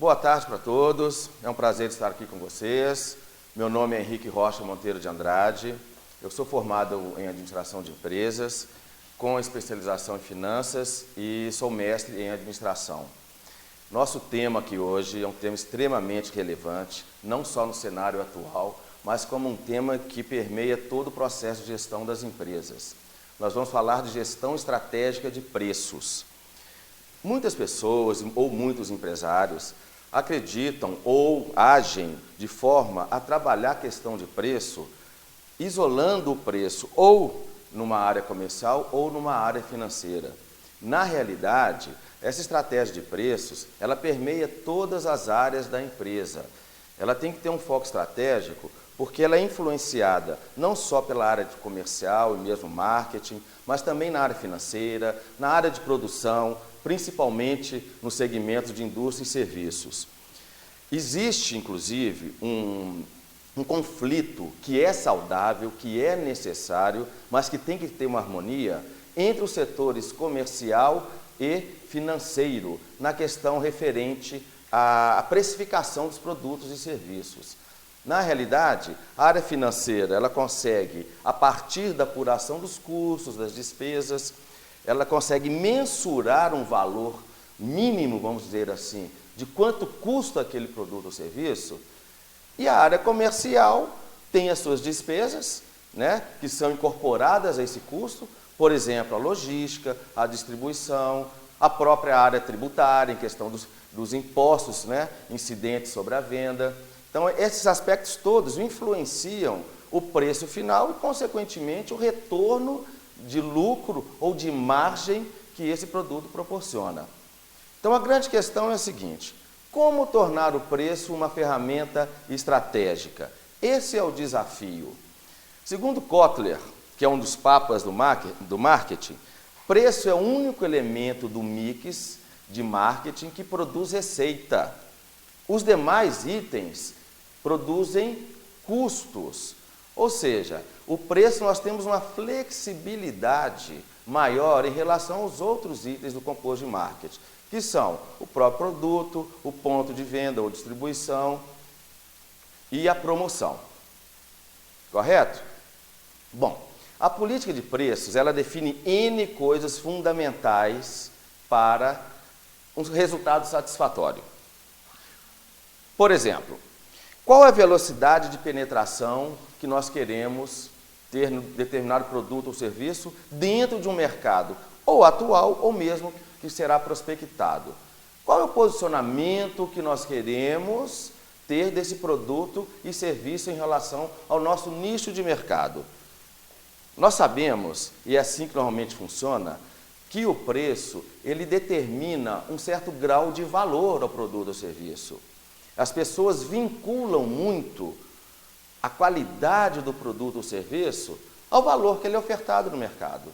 Boa tarde para todos, é um prazer estar aqui com vocês. Meu nome é Henrique Rocha Monteiro de Andrade, eu sou formado em Administração de Empresas, com especialização em Finanças e sou mestre em Administração. Nosso tema aqui hoje é um tema extremamente relevante, não só no cenário atual, mas como um tema que permeia todo o processo de gestão das empresas. Nós vamos falar de gestão estratégica de preços. Muitas pessoas ou muitos empresários acreditam ou agem de forma a trabalhar a questão de preço, isolando o preço ou numa área comercial ou numa área financeira. Na realidade, essa estratégia de preços, ela permeia todas as áreas da empresa. Ela tem que ter um foco estratégico porque ela é influenciada não só pela área de comercial e mesmo marketing, mas também na área financeira, na área de produção, principalmente no segmento de indústria e serviços. Existe, inclusive, um conflito que é saudável, que é necessário, mas que tem que ter uma harmonia entre os setores comercial e financeiro, na questão referente à precificação dos produtos e serviços. Na realidade, a área financeira, ela consegue, a partir da apuração dos custos, das despesas, ela consegue mensurar um valor mínimo, vamos dizer assim, de quanto custa aquele produto ou serviço, e a área comercial tem as suas despesas, que são incorporadas a esse custo, por exemplo, a logística, a distribuição, a própria área tributária, em questão dos impostos incidentes sobre a venda. Então, esses aspectos todos influenciam o preço final e, consequentemente, o retorno de lucro ou de margem que esse produto proporciona. Então, a grande questão é a seguinte: como tornar o preço uma ferramenta estratégica? Esse é o desafio. Segundo Kotler, que é um dos papas do marketing, preço é o único elemento do mix de marketing que produz receita. Os demais itens produzem custos. Ou seja, o preço nós temos uma flexibilidade maior em relação aos outros itens do composto de marketing, que são o próprio produto, o ponto de venda ou distribuição e a promoção. Correto? Bom, a política de preços, ela define N coisas fundamentais para um resultado satisfatório. Por exemplo, qual é a velocidade de penetração que nós queremos ter no determinado produto ou serviço dentro de um mercado, ou atual, ou mesmo que será prospectado? Qual é o posicionamento que nós queremos ter desse produto e serviço em relação ao nosso nicho de mercado? Nós sabemos, e é assim que normalmente funciona, que o preço, ele determina um certo grau de valor ao produto ou serviço. As pessoas vinculam muito a qualidade do produto ou serviço ao valor que ele é ofertado no mercado.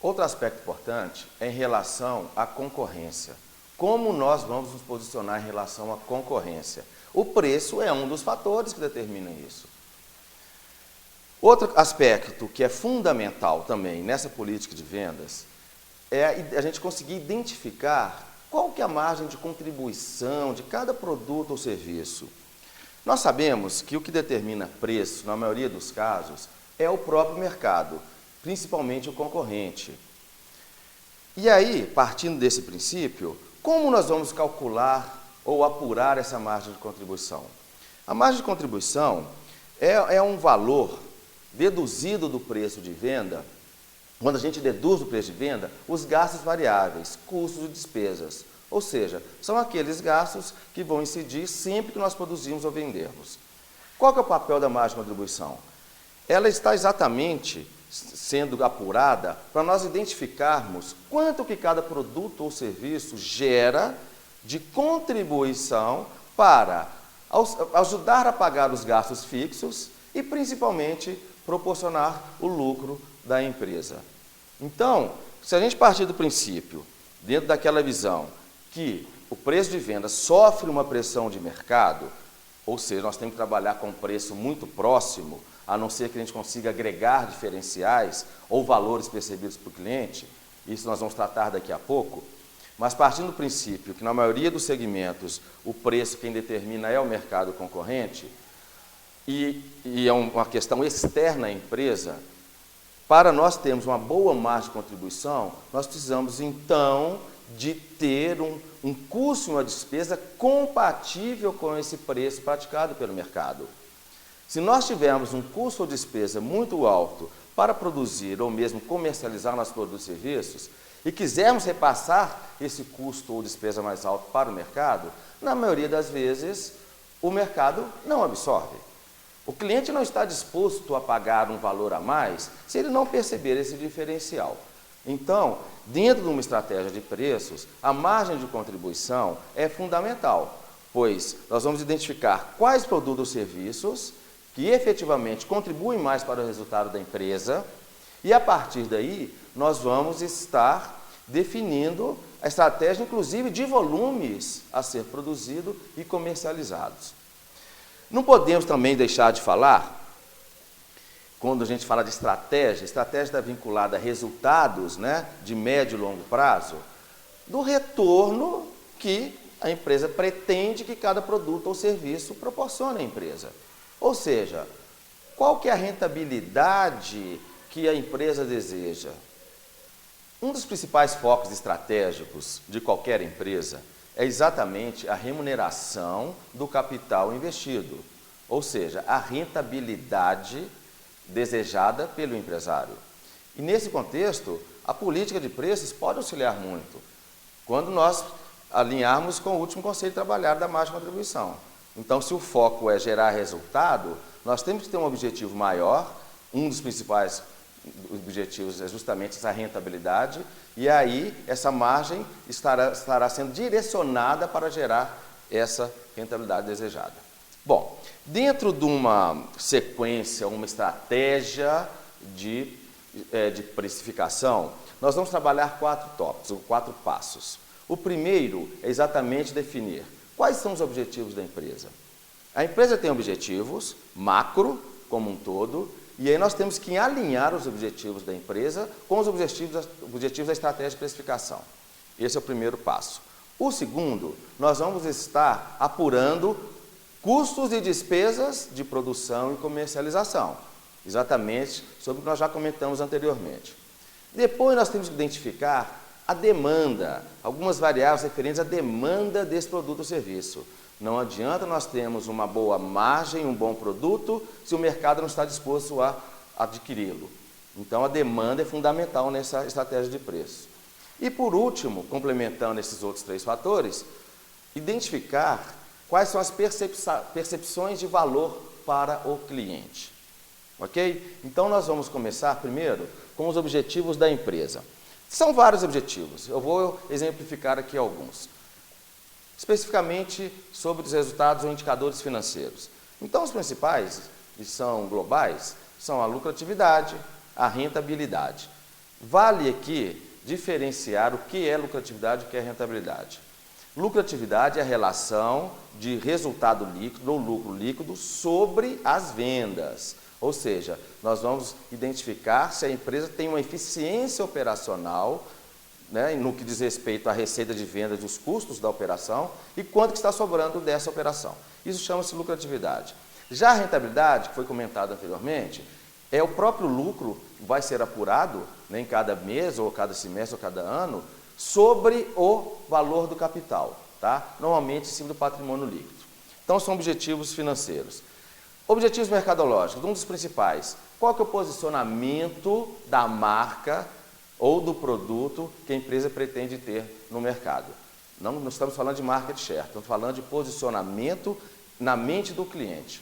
Outro aspecto importante é em relação à concorrência. Como nós vamos nos posicionar em relação à concorrência? O preço é um dos fatores que determinam isso. Outro aspecto que é fundamental também nessa política de vendas é a gente conseguir identificar qual que é a margem de contribuição de cada produto ou serviço. Nós sabemos que o que determina preço, na maioria dos casos, é o próprio mercado, principalmente o concorrente. E aí, partindo desse princípio, como nós vamos calcular ou apurar essa margem de contribuição? A margem de contribuição é um valor deduzido do preço de venda. Quando a gente deduz do preço de venda, os gastos variáveis, custos e despesas. Ou seja, são aqueles gastos que vão incidir sempre que nós produzimos ou vendermos. Qual que é o papel da margem de contribuição? Ela está exatamente sendo apurada para nós identificarmos quanto que cada produto ou serviço gera de contribuição para ajudar a pagar os gastos fixos e, principalmente, proporcionar o lucro da empresa. Então, se a gente partir do princípio, dentro daquela visão, que o preço de venda sofre uma pressão de mercado, ou seja, nós temos que trabalhar com um preço muito próximo, a não ser que a gente consiga agregar diferenciais ou valores percebidos para o cliente, isso nós vamos tratar daqui a pouco, mas partindo do princípio que na maioria dos segmentos o preço quem determina é o mercado concorrente e é uma questão externa à empresa, para nós termos uma boa margem de contribuição, nós precisamos então de ter um custo e uma despesa compatível com esse preço praticado pelo mercado. Se nós tivermos um custo ou despesa muito alto para produzir ou mesmo comercializar nossos produtos e serviços e quisermos repassar esse custo ou despesa mais alto para o mercado, na maioria das vezes o mercado não absorve. O cliente não está disposto a pagar um valor a mais se ele não perceber esse diferencial. Então, dentro de uma estratégia de preços, a margem de contribuição é fundamental, pois nós vamos identificar quais produtos ou serviços que efetivamente contribuem mais para o resultado da empresa e, a partir daí, nós vamos estar definindo a estratégia, inclusive, de volumes a ser produzido e comercializados. Não podemos também deixar de falar, quando a gente fala de estratégia está vinculada a resultados, né, de médio e longo prazo, do retorno que a empresa pretende que cada produto ou serviço proporcione à empresa. Ou seja, qual que é a rentabilidade que a empresa deseja? Um dos principais focos estratégicos de qualquer empresa é exatamente a remuneração do capital investido, ou seja, a rentabilidade desejada pelo empresário. E nesse contexto, a política de preços pode auxiliar muito, quando nós alinharmos com o último conceito trabalhado da margem de contribuição. Então, se o foco é gerar resultado, nós temos que ter um objetivo maior, um dos principais objetivos é justamente essa rentabilidade, e aí essa margem estará sendo direcionada para gerar essa rentabilidade desejada. Bom, dentro de uma sequência, uma estratégia de precificação, nós vamos trabalhar 4 tópicos, ou 4 passos. O primeiro é exatamente definir quais são os objetivos da empresa. A empresa tem objetivos macro, como um todo, e aí nós temos que alinhar os objetivos da empresa com os objetivos da estratégia de precificação. Esse é o primeiro passo. O segundo, nós vamos estar apurando custos e despesas de produção e comercialização, exatamente sobre o que nós já comentamos anteriormente. Depois nós temos que identificar a demanda, algumas variáveis referentes à demanda desse produto ou serviço. Não adianta nós termos uma boa margem, um bom produto, se o mercado não está disposto a adquiri-lo. Então, a demanda é fundamental nessa estratégia de preço. E, por último, complementando esses outros 3 fatores, identificar quais são as percepções de valor para o cliente. Ok? Então, nós vamos começar primeiro com os objetivos da empresa. São vários objetivos, eu vou exemplificar aqui alguns. Especificamente sobre os resultados ou indicadores financeiros. Então, os principais, que são globais, são a lucratividade, a rentabilidade. Vale aqui diferenciar o que é lucratividade e o que é rentabilidade. Lucratividade é a relação de resultado líquido ou lucro líquido sobre as vendas. Ou seja, nós vamos identificar se a empresa tem uma eficiência operacional, né, no que diz respeito à receita de venda dos custos da operação e quanto que está sobrando dessa operação. Isso chama-se lucratividade. Já a rentabilidade, que foi comentado anteriormente, é o próprio lucro que vai ser apurado, né, em cada mês, ou cada semestre, ou cada ano, sobre o valor do capital, tá? Normalmente em cima do patrimônio líquido. Então, são objetivos financeiros. Objetivos mercadológicos, um dos principais. Qual que é o posicionamento da marca ou do produto que a empresa pretende ter no mercado? Não estamos falando de market share, estamos falando de posicionamento na mente do cliente.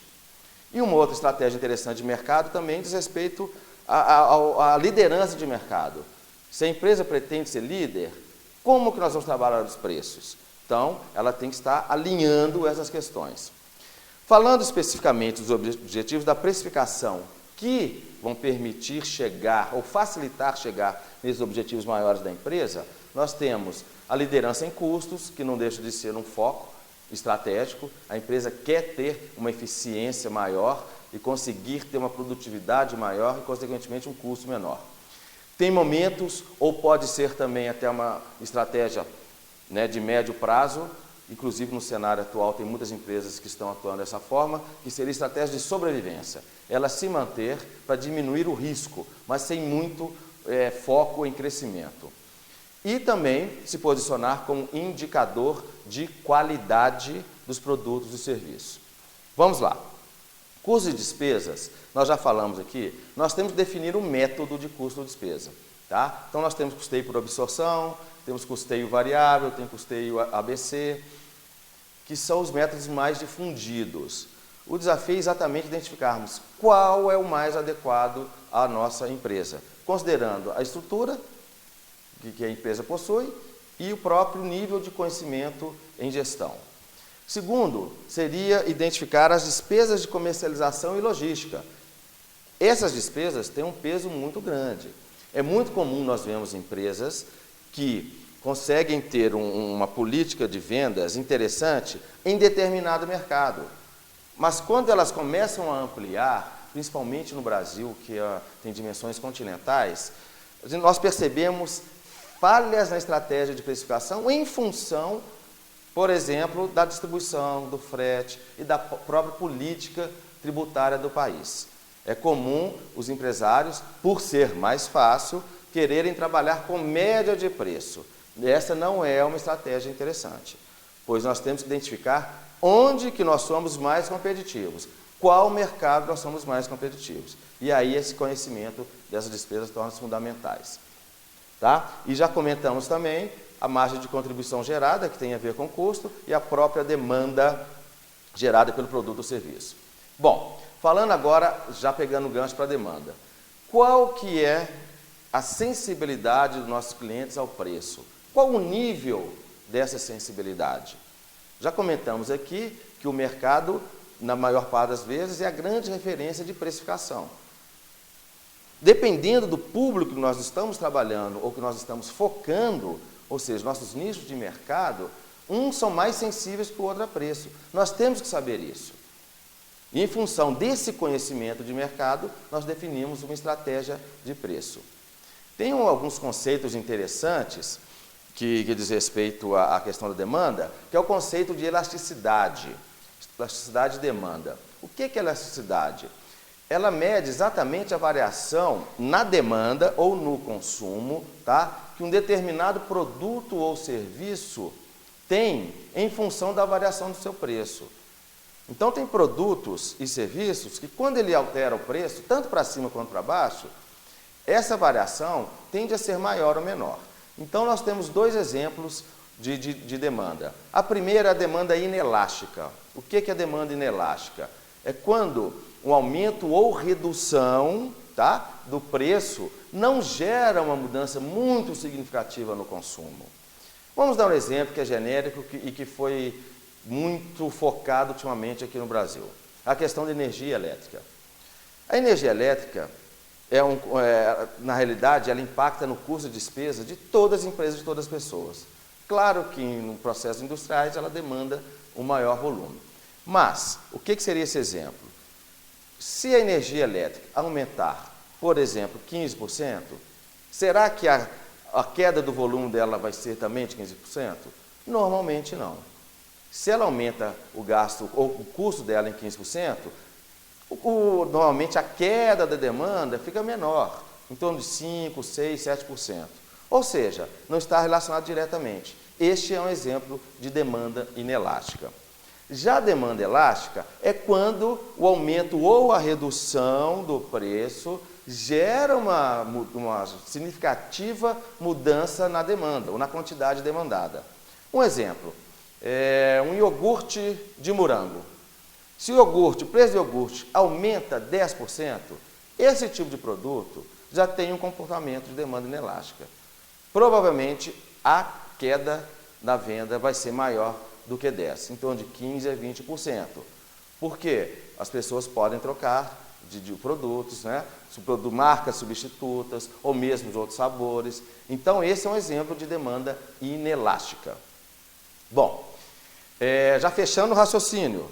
E uma outra estratégia interessante de mercado também diz respeito à liderança de mercado. Se a empresa pretende ser líder, como que nós vamos trabalhar os preços? Então, ela tem que estar alinhando essas questões. Falando especificamente dos objetivos da precificação, que vão permitir chegar ou facilitar chegar nesses objetivos maiores da empresa, nós temos a liderança em custos, que não deixa de ser um foco estratégico. A empresa quer ter uma eficiência maior e conseguir ter uma produtividade maior e, consequentemente, um custo menor. Tem momentos, ou pode ser também até uma estratégia né, de médio prazo, inclusive no cenário atual tem muitas empresas que estão atuando dessa forma, que seria estratégia de sobrevivência. Ela se manter para diminuir o risco, mas sem muito foco em crescimento. E também se posicionar como indicador de qualidade dos produtos e serviços. Vamos lá. Custos e despesas, nós já falamos aqui, nós temos que definir um método de custo ou despesa. Tá? Então, nós temos custeio por absorção, temos custeio variável, tem custeio ABC, que são os métodos mais difundidos. O desafio é exatamente identificarmos qual é o mais adequado à nossa empresa, considerando a estrutura que a empresa possui e o próprio nível de conhecimento em gestão. Segundo, seria identificar as despesas de comercialização e logística. Essas despesas têm um peso muito grande. É muito comum nós vemos empresas que conseguem ter uma política de vendas interessante em determinado mercado. Mas quando elas começam a ampliar, principalmente no Brasil, que tem dimensões continentais, nós percebemos falhas na estratégia de precificação em função, por exemplo, da distribuição, do frete e da própria política tributária do país. É comum os empresários, por ser mais fácil, quererem trabalhar com média de preço. Essa não é uma estratégia interessante, pois nós temos que identificar onde que nós somos mais competitivos, qual mercado nós somos mais competitivos. E aí esse conhecimento dessas despesas torna-se fundamentais. Tá? E já comentamos também a margem de contribuição gerada, que tem a ver com o custo, e a própria demanda gerada pelo produto ou serviço. Bom, falando agora, já pegando o gancho para a demanda, qual que é a sensibilidade dos nossos clientes ao preço? Qual o nível dessa sensibilidade? Já comentamos aqui que o mercado, na maior parte das vezes, é a grande referência de precificação. Dependendo do público que nós estamos trabalhando ou que nós estamos focando, ou seja, nossos nichos de mercado, uns são mais sensíveis que o outro a preço. Nós temos que saber isso. E em função desse conhecimento de mercado, nós definimos uma estratégia de preço. Tem alguns conceitos interessantes que diz respeito à questão da demanda, que é o conceito de elasticidade. Elasticidade de demanda. O que é elasticidade? Ela mede exatamente a variação na demanda ou no consumo, tá? Que um determinado produto ou serviço tem em função da variação do seu preço. Então, tem produtos e serviços que, quando ele altera o preço, tanto para cima quanto para baixo, essa variação tende a ser maior ou menor. Então, nós temos dois exemplos de demanda. A primeira é a demanda inelástica. O que é a demanda inelástica? É quando um aumento ou redução, tá, do preço não gera uma mudança muito significativa no consumo. Vamos dar um exemplo que é genérico e que foi muito focado ultimamente aqui no Brasil. A questão da energia elétrica. A energia elétrica, na realidade, ela impacta no custo de despesa de todas as empresas, de todas as pessoas. Claro que no processo industriais ela demanda um maior volume. Mas, o que seria esse exemplo? Se a energia elétrica aumentar, por exemplo, 15%, será que a queda do volume dela vai ser também de 15%? Normalmente não. Se ela aumenta o gasto ou o custo dela em 15%, normalmente a queda da demanda fica menor, em torno de 5%, 6%, 7%. Ou seja, não está relacionado diretamente. Este é um exemplo de demanda inelástica. Já a demanda elástica é quando o aumento ou a redução do preço gera uma significativa mudança na demanda, ou na quantidade demandada. Um exemplo, um iogurte de morango. Se o preço do iogurte aumenta 10%, esse tipo de produto já tem um comportamento de demanda inelástica. Provavelmente a queda da venda vai ser maior do que 10%, em torno de 15% a 20%. Por quê? As pessoas podem trocar de produtos, né? Marcas substitutas ou mesmo de outros sabores. Então, esse é um exemplo de demanda inelástica. Bom, já fechando o raciocínio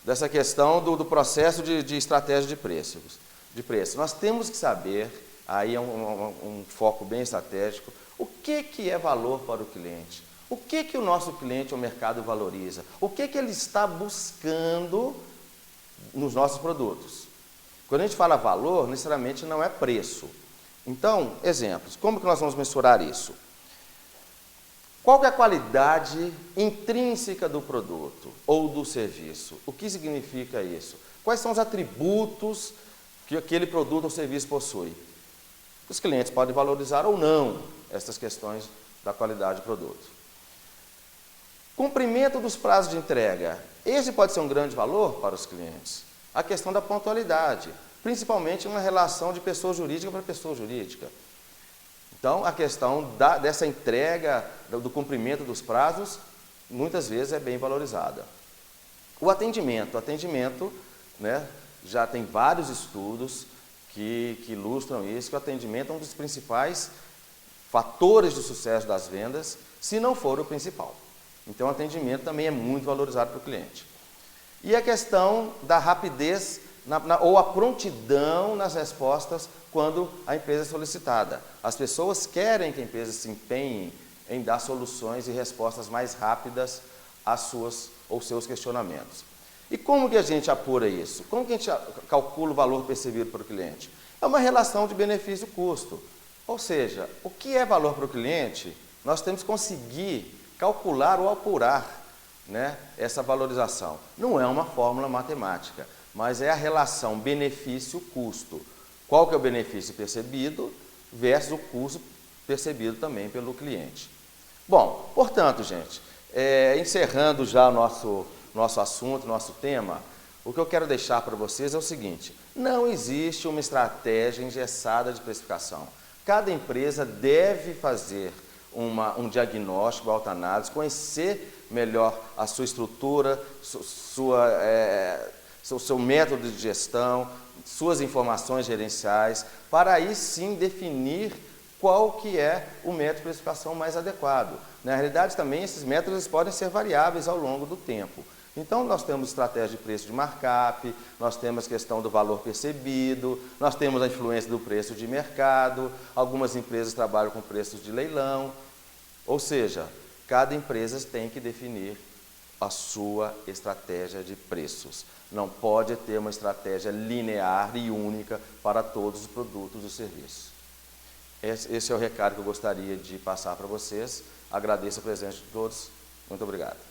dessa questão do processo de estratégia de preço. Nós temos que saber, aí é um foco bem estratégico, o que é valor para o cliente, O que o nosso cliente ou mercado valoriza? O que ele está buscando nos nossos produtos? Quando a gente fala valor, necessariamente não é preço. Então, exemplos, como que nós vamos mensurar isso? Qual que é a qualidade intrínseca do produto ou do serviço? O que significa isso? Quais são os atributos que aquele produto ou serviço possui? Os clientes podem valorizar ou não essas questões da qualidade do produto. Cumprimento dos prazos de entrega. Esse pode ser um grande valor para os clientes. A questão da pontualidade, principalmente uma relação de pessoa jurídica para pessoa jurídica. Então, a questão dessa entrega, do cumprimento dos prazos, muitas vezes é bem valorizada. O atendimento, né, já tem vários estudos que ilustram isso, que o atendimento é um dos principais fatores de sucesso das vendas, se não for o principal. Então, o atendimento também é muito valorizado para o cliente. E a questão da rapidez ou a prontidão nas respostas quando a empresa é solicitada. As pessoas querem que a empresa se empenhe em dar soluções e respostas mais rápidas às suas ou seus questionamentos. E como que a gente apura isso? Como que a gente calcula o valor percebido para o cliente? É uma relação de benefício-custo. Ou seja, o que é valor para o cliente, nós temos que conseguir calcular ou apurar, né, essa valorização. Não é uma fórmula matemática, mas é a relação benefício-custo. Qual que é o benefício percebido versus o custo percebido também pelo cliente. Bom, portanto, gente, encerrando já o nosso assunto, nosso tema, o que eu quero deixar para vocês é o seguinte: não existe uma estratégia engessada de precificação. Cada empresa deve fazer um diagnóstico, autoanálise, conhecer melhor a sua estrutura, seu método de gestão, suas informações gerenciais, para aí sim definir qual que é o método de precificação mais adequado. Na realidade, também, esses métodos podem ser variáveis ao longo do tempo. Então, nós temos estratégia de preço de markup, nós temos a questão do valor percebido, nós temos a influência do preço de mercado, algumas empresas trabalham com preços de leilão. Ou seja, cada empresa tem que definir a sua estratégia de preços. Não pode ter uma estratégia linear e única para todos os produtos e serviços. Esse é o recado que eu gostaria de passar para vocês. Agradeço a presença de todos. Muito obrigado.